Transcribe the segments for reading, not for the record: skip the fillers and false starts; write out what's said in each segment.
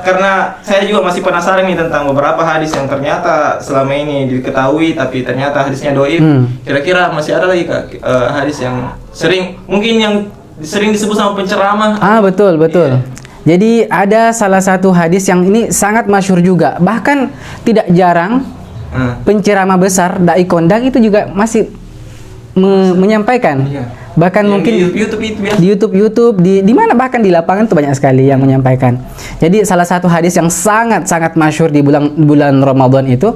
Karena saya juga masih penasaran nih tentang beberapa hadis yang ternyata selama ini diketahui tapi ternyata hadisnya dhaif. Kira-kira masih ada lagi Kak hadis yang sering disebut sama penceramah? Betul. Jadi ada salah satu hadis yang ini sangat masyhur juga. Bahkan tidak jarang penceramah besar dai kondang itu juga masih menyampaikan. Bahkan yang mungkin di YouTube di mana, bahkan di lapangan itu banyak sekali yang menyampaikan. Jadi salah satu hadis yang sangat masyhur di bulan Ramadan itu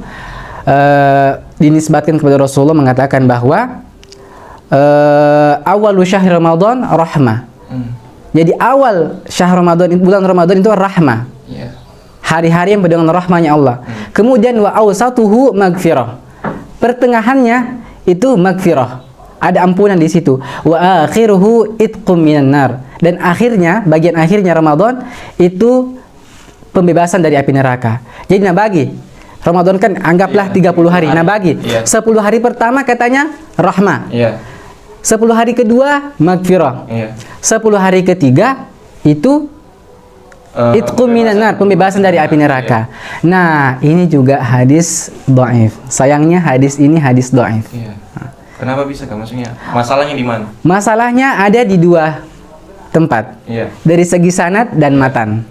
dinisbatkan kepada Rasulullah mengatakan bahwa awal syahr Ramadan rahmah. Jadi awal syahr Ramadan, bulan Ramadan itu rahmah. Hari-hari yang penuh dengan rahmanya Allah. Kemudian wa awsatuhu maghfirah. Pertengahannya itu maghfirah. Ada ampunan di situ. Wa akhiruhu itqum minan nar. Dan akhirnya, bagian akhirnya Ramadan itu pembebasan dari api neraka. Jadi nabagi Ramadan kan anggaplah 30 hari. Nabagi 10 hari pertama katanya rahmah. 10 hari kedua maghfirah. 10 hari ketiga itu itqum minan nar, pembebasan dari api neraka. Nah, ini juga hadis dhaif. Sayangnya hadis ini hadis dhaif. Kenapa bisa Kak? Maksudnya masalahnya di mana? Masalahnya ada di dua tempat. Dari segi sanad dan matan.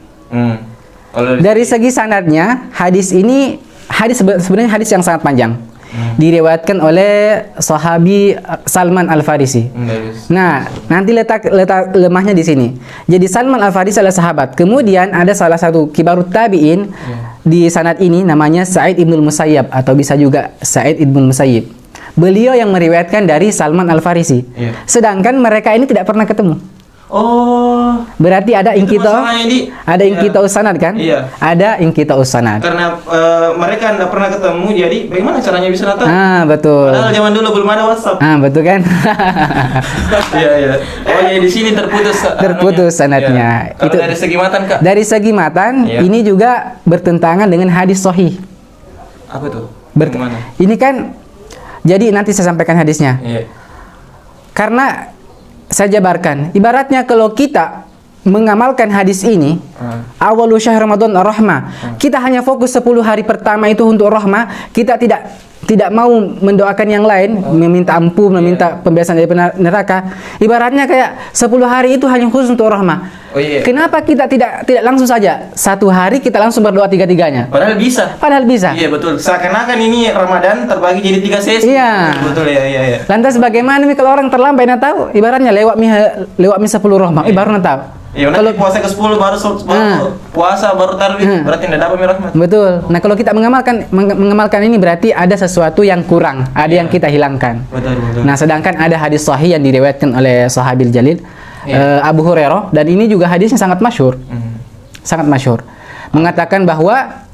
Dari segi sanadnya, hadis ini sebenarnya hadis yang sangat panjang. Diriwayatkan oleh sahabi Salman Al-Farisi. Nah, nanti letak lemahnya di sini. Jadi Salman Al-Farisi adalah sahabat. Kemudian ada salah satu kibarut tabi'in di sanad ini namanya Sa'id ibnul Musayyab atau bisa juga Sa'id ibnul Musayyib. Beliau yang meriwayatkan dari Salman Al-Farisi. Sedangkan mereka ini tidak pernah ketemu. Berarti ada ingkita sanad kan? Ada ingkita sanad. Karena mereka tidak pernah ketemu, jadi bagaimana caranya bisa datang? Betul. Padahal zaman dulu belum ada WhatsApp. Betul kan? Oh, jadi di sini terputus sanadnya. Itu dari segi matan Kak? Dari segi matan, ini juga bertentangan dengan hadis sahih. Apa tuh? Ini kan, jadi nanti saya sampaikan hadisnya. Karena saya jabarkan, ibaratnya kalau kita mengamalkan hadis ini, awalu syahr Ramadan rahmah, kita hanya fokus 10 hari pertama itu untuk rahmah, kita tidak mau mendoakan yang lain, meminta ampun, meminta pembebasan dari neraka. Ibaratnya kayak 10 hari itu hanya khusus untuk rahmah. Kenapa kita tidak langsung saja 1 hari kita langsung berdoa tiga-tiganya? Padahal bisa. Iya betul. Seakan-akan ini Ramadan terbagi jadi 3 sesi. Betul ya. Lantas bagaimana nih kalau orang terlambat tahu? Ibaratnya lewat mi 10 rahmah, baru tahu. Kalau puasa ke-10 baru puasa baru tarawih, berarti tidak dapat rahmat. Betul. Nah, kalau kita mengamalkan ini berarti ada sesuatu yang kurang, ada yang kita hilangkan. Betul. Nah, sedangkan ada hadis sahih yang diriwayatkan oleh sahabil jalil Abu Hurairah, dan ini juga hadisnya sangat masyhur. Sangat masyhur. Mengatakan bahwa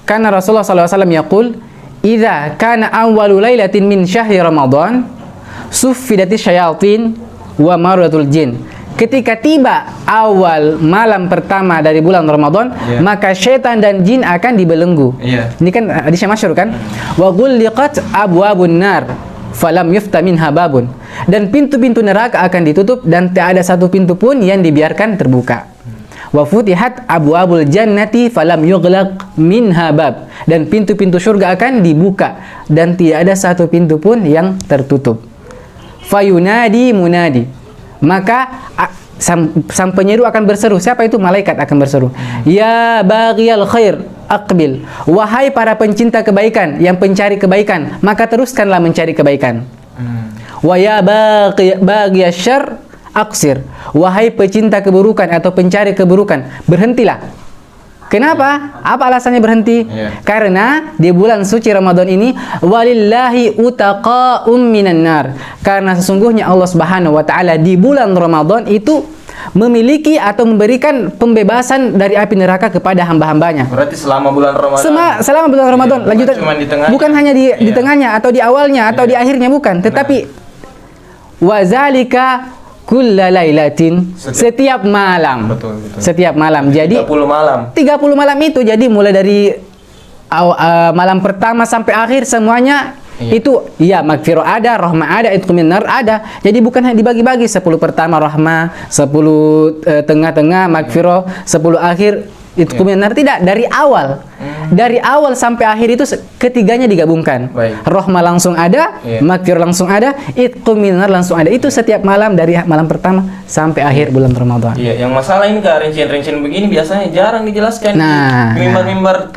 karena Rasulullah SAW yaqul, "Idza kana awwalu lailatin min syahri Ramadan, suffidati syayatin wa maradatul jin." Ketika tiba awal malam pertama dari bulan Ramadan, maka syaitan dan jin akan dibelenggu. Ini kan hadisnya masyhur kan? Wa ghulliqat abwabun nar falam yufta minha babun. Dan pintu-pintu neraka akan ditutup dan tak ada satu pintu pun yang dibiarkan terbuka. Wa futihat abwabul jannati falam yughlaq minha bab. Dan pintu-pintu surga akan dibuka dan tidak ada satu pintu pun yang tertutup. Fayunadi munadi. Maka sang penyeru akan berseru. Siapa itu? Malaikat akan berseru. Ya baghiyal khair aqbil. Wahai para pencinta kebaikan, yang pencari kebaikan, maka teruskanlah mencari kebaikan. Wa ya baghiyasy syarr aqsir. Wahai pecinta keburukan atau pencari keburukan, berhentilah. Kenapa? Apa alasannya berhenti? Karena di bulan suci Ramadan ini walillahi utaqa'um minan nar. Karena sesungguhnya Allah Subhanahu wa taala di bulan Ramadan itu memiliki atau memberikan pembebasan dari api neraka kepada hamba-hambanya. Berarti selama bulan Ramadan. Selama bulan Ramadan, lanjutan. Bukan hanya di tengahnya atau di awalnya atau di akhirnya, bukan, tetapi wazalika kulla lailatin, setiap malam. Betul. Setiap malam. Jadi 30 malam. 30 malam itu jadi mulai dari malam pertama sampai akhir semuanya Iya. Itu ya magfirah ada, rahmah ada, itqu minar ada. Jadi bukan hanya dibagi-bagi 10 pertama rahmah, 10 tengah-tengah magfirah, 10 akhir itqu minar, tidak, dari awal. Dari awal sampai akhir itu ketiganya digabungkan. Baik. Rahmah langsung ada, Iya. magfirah langsung ada, itqu minar langsung ada. Itu setiap malam dari malam pertama sampai akhir bulan Ramadan. Iya, yang masalah ini Kak, rincian-rincian begini biasanya jarang dijelaskan Nah. di mimbar-mimbar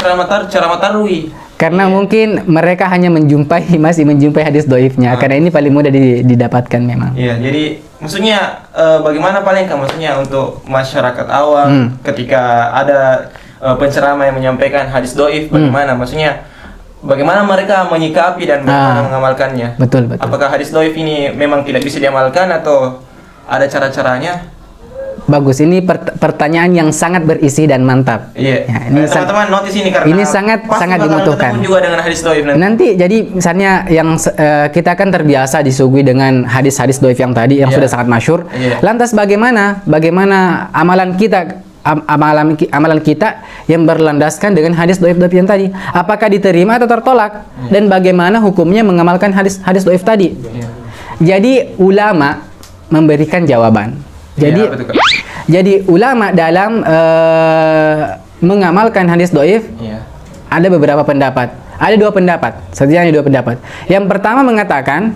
ceramah tarwi. Karena mungkin mereka hanya masih menjumpai hadis doifnya. Karena ini paling mudah didapatkan memang. Iya, jadi maksudnya bagaimana paling Kak, maksudnya untuk masyarakat awam ketika ada penceramah yang menyampaikan hadis doif, bagaimana maksudnya bagaimana mereka menyikapi dan bagaimana mengamalkannya? Betul, betul. Apakah hadis doif ini memang tidak bisa diamalkan atau ada cara-caranya? Bagus, ini pertanyaan yang sangat berisi dan mantap. Iya. Ya, ini teman-teman notice ini karena ini sangat pasti sangat bakalan dibutuhkan. ketemu juga dengan hadis doif nanti. Nanti jadi misalnya yang kita kan terbiasa disuguhi dengan hadis-hadis doif yang tadi yang Iya. sudah sangat masyhur. Iya. Lantas bagaimana amalan kita yang berlandaskan dengan hadis doif-doif yang tadi? Apakah diterima atau tertolak? Dan bagaimana hukumnya mengamalkan hadis doif tadi? Iya. Jadi ulama memberikan jawaban. Jadi Iya, betul, Kak. jadi ulama dalam mengamalkan hadis doif Iya. ada beberapa pendapat. Ada 2 pendapat. Setidaknya 2 pendapat. Yang pertama mengatakan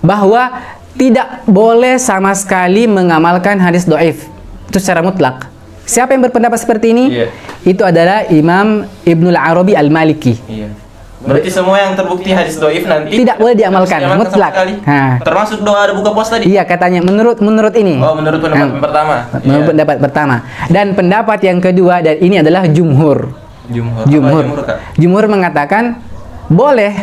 bahwa tidak boleh sama sekali mengamalkan hadis doif. Itu secara mutlak. Siapa yang berpendapat seperti ini? Iya. Itu adalah Imam Ibnul Arabi Al-Maliki. Iya. Berarti semua yang terbukti hadis doif nanti Tidak boleh diamalkan, sama mutlak. sekali. Nah. Termasuk doa ada buka puasa tadi. Iya, katanya menurut ini. Oh, menurut pendapat pertama. Menurut Iya. pendapat pertama. Dan pendapat yang kedua, dan ini adalah jumhur. Jumhur. Jumhur. Apa jumhur, Kak? Jumhur mengatakan boleh.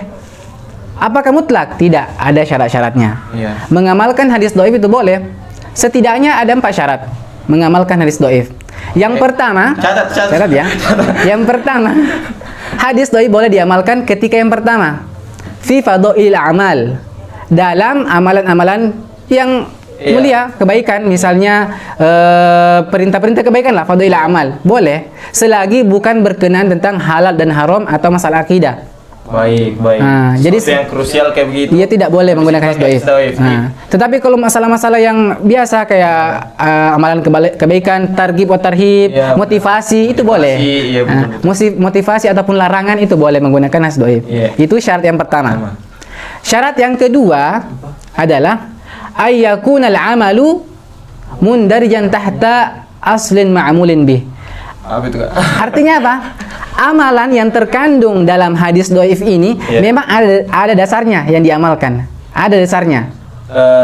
Apakah mutlak? Tidak, ada syarat-syaratnya. Iya. Mengamalkan hadis doif itu boleh. Setidaknya ada 4 syarat mengamalkan hadis doif. Yang pertama, Catat ya. Yang pertama, hadis doif boleh diamalkan ketika yang pertama fi fadhail amal, dalam amalan-amalan yang Iya. mulia, kebaikan, misalnya perintah-perintah kebaikan lah, fadhail amal boleh, selagi bukan berkenaan tentang halal dan haram atau masalah akidah. Baik. Nah, jadi sesuatu yang krusial kayak begitu. Ia tidak boleh menggunakan hadis doif. Nah, tetapi kalau masalah-masalah yang biasa kayak amalan kebaikan, targhib wa tarhib, Iya, motivasi, itu boleh. Iya, Motivasi ataupun larangan itu boleh menggunakan hadis doif. Iya. Itu syarat yang pertama. Syarat yang kedua adalah ayyakunal amalu mundarijan tahta aslin ma'mulin bih. Apa itu, Kak? Artinya apa? Amalan yang terkandung dalam hadis doif ini memang ada dasarnya yang diamalkan. Ada dasarnya.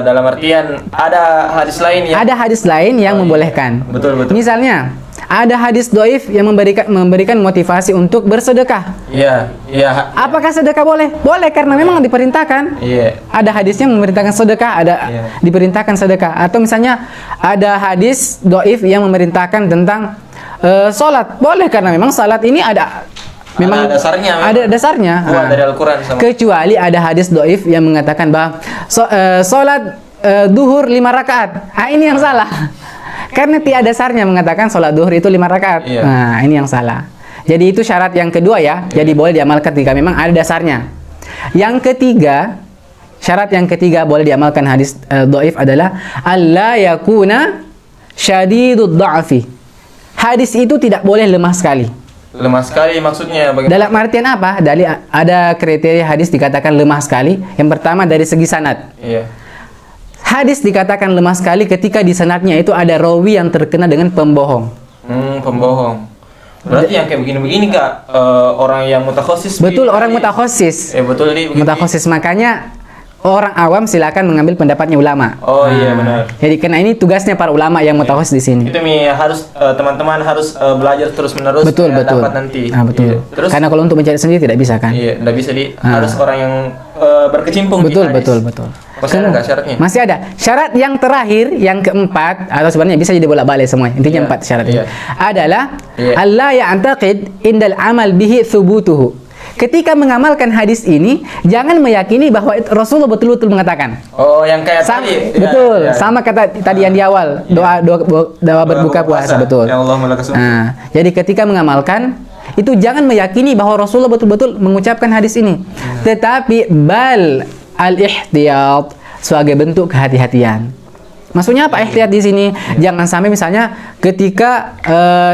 Dalam artian ada hadis lain yang Ada hadis lain yang membolehkan. Betul. Misalnya, ada hadis doif yang memberikan motivasi untuk bersedekah. Iya. Apakah sedekah boleh? Boleh, karena memang diperintahkan. Iya. Ada hadisnya memerintahkan sedekah, ada diperintahkan sedekah. Atau misalnya ada hadis doif yang memerintahkan tentang sholat. Boleh, karena memang salat ini memang ada dasarnya. Ada dasarnya. Dari Al-Quran sama. Kecuali ada hadis doif yang mengatakan bahwa sholat duhur 5 rakaat. Ini yang salah. Karena tiada dasarnya mengatakan sholat duhur itu 5 rakaat. Iya. Nah, ini yang salah. Jadi itu syarat yang kedua ya. Jadi boleh diamalkan ketika memang ada dasarnya. Yang ketiga, syarat yang ketiga boleh diamalkan hadis doif adalah alla yakuna syadidud dha'fi. Hadis itu tidak boleh lemah sekali. Lemah sekali maksudnya bagaimana? Dalam artian apa? Ada kriteria hadis dikatakan lemah sekali. Yang pertama dari segi sanad. Iya. Hadis dikatakan lemah sekali ketika di sanadnya itu ada rawi yang terkena dengan pembohong. Pembohong. Berarti yang kayak begini-begini, Kak, orang yang mutakhosis. Betul, orang mutakhosis. Betul nih. Mutakhosis, makanya orang awam silakan mengambil pendapatnya ulama. Oh iya, benar. Jadi karena ini tugasnya para ulama yang mutakhosis di sini. Itu harus teman-teman harus belajar terus-menerus. Betul. Dapat nanti. Betul. Iya. Terus karena kalau untuk mencari sendiri tidak bisa kan? Iya, tidak bisa harus orang yang berkecimpung di hadis. Betul. Masih ada nggak syaratnya? Masih ada. Syarat yang terakhir, yang keempat, atau sebenarnya bisa jadi bolak-balik semua. Intinya 4 syarat ini. Adalah Allah ya'taqid indal amal bihi thubutuhu. Ketika mengamalkan hadis ini, jangan meyakini bahwa Rasulullah betul-betul mengatakan. Oh, yang kayak tadi. Betul, sama kata tadi yang di awal, doa berbuka puasa, betul. Ya Allah, Nah, jadi ketika mengamalkan, itu jangan meyakini bahwa Rasulullah betul-betul mengucapkan hadis ini. Tetapi bal al-ihtiyat sebagai bentuk kehati-hatian. Maksudnya apa ihtiyat di sini? Jangan sampai misalnya ketika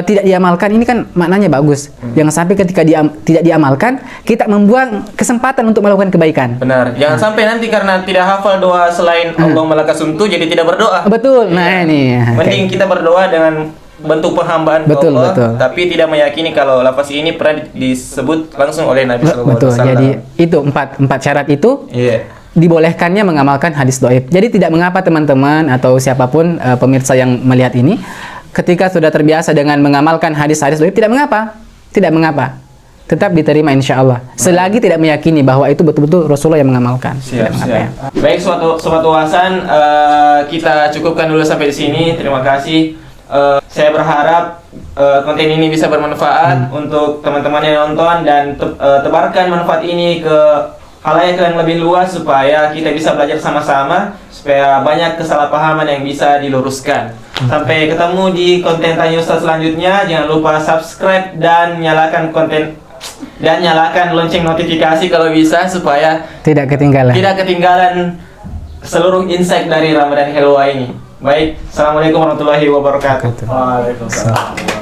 tidak diamalkan, ini kan maknanya bagus. Jangan sampai ketika tidak diamalkan, kita membuang kesempatan untuk melakukan kebaikan. Benar. Jangan sampai nanti karena tidak hafal doa selain Allah malakas jadi tidak berdoa. Betul. Nah, ini. Mending kita berdoa dengan bentuk penghambaan ke Allah, tapi tidak meyakini kalau lafaz ini pernah disebut langsung oleh Nabi Sallallahu Alaihi Wasallam. Jadi itu empat syarat itu. Dibolehkannya mengamalkan hadis dhaif. Jadi tidak mengapa teman-teman atau siapapun pemirsa yang melihat ini, ketika sudah terbiasa dengan mengamalkan hadis-hadis dhaif, tidak mengapa, tetap diterima insya Allah. Selagi tidak meyakini bahwa itu betul-betul Rasulullah yang mengamalkan. Siap. Baik, sobat Wawasan, kita cukupkan dulu sampai di sini. Terima kasih. Saya berharap konten ini bisa bermanfaat untuk teman-teman yang nonton dan tebarkan manfaat ini ke halayak yang lebih luas supaya kita bisa belajar sama-sama, supaya banyak kesalahpahaman yang bisa diluruskan. Sampai ketemu di konten Tanya Ustaz selanjutnya. Jangan lupa subscribe dan nyalakan lonceng notifikasi kalau bisa supaya tidak ketinggalan seluruh insight dari Ramadan Helwa ini. Baik, assalamualaikum warahmatullahi wabarakatuh. Waalaikumsalam.